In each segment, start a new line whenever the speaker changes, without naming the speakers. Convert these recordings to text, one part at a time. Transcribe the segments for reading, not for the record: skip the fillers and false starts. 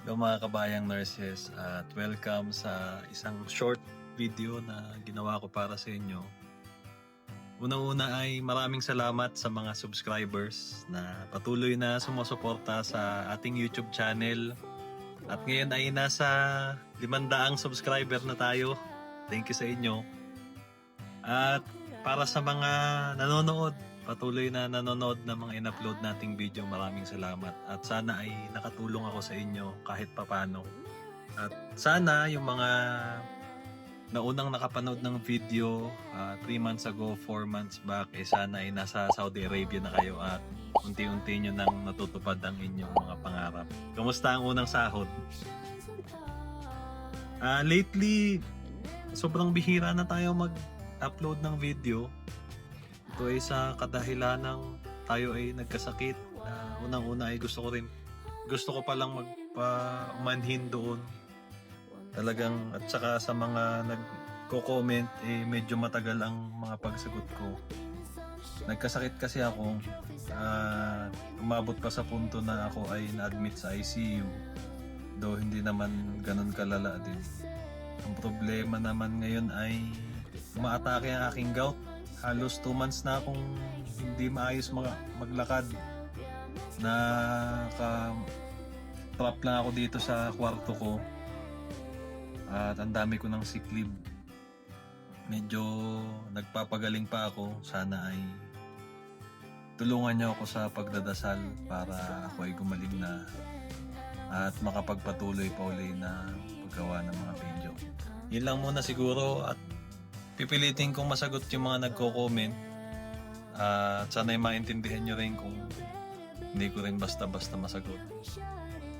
Hello mga kabayang nurses at welcome sa isang short video na ginawa ko para sa inyo. Unang-una ay maraming salamat sa mga subscribers na patuloy na sumusuporta sa ating YouTube channel. At ngayon ay nasa 500 subscriber na tayo. Thank you sa inyo. At para sa mga nanonood, patuloy na nanonood ng mga in-upload nating video, maraming salamat. At sana ay nakatulong ako sa inyo kahit papano. At sana yung mga naunang nakapanood ng video 3 months ago, 4 months back, sana ay nasa Saudi Arabia na kayo at unti-unti nyo nang natutupad ang inyong mga pangarap. Kamusta ang unang sahod? Lately, sobrang bihira na tayo mag-upload ng video. Ito ay sa kadahilan ng tayo ay nagkasakit. Unang-una ay gusto ko palang magpa-umanhin doon. Talagang, at saka sa mga nagko-comment, medyo matagal ang mga pagsagot ko. Nagkasakit kasi ako. Umabot pa sa punto na ako ay na-admit sa ICU. Though hindi naman ganun kalala din. Ang problema naman ngayon ay umaatake ang aking gout. Halos 2 months na akong hindi maayos maglakad. Trap lang ako dito sa kwarto ko. At ang dami ko ng sick leave. Medyo nagpapagaling pa ako. Sana ay tulungan niyo ako sa pagdadasal para ako ay gumaling na at makapagpatuloy pa uli na paggawa ng mga video. Yun lang muna siguro at pipilitin kong masagot yung mga nagko-comment. At sana ay maintindihan nyo rin kung hindi ko rin basta-basta masagot.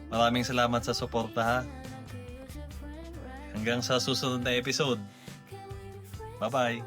Maraming salamat sa suporta ha. Hanggang sa susunod na episode. Bye-bye!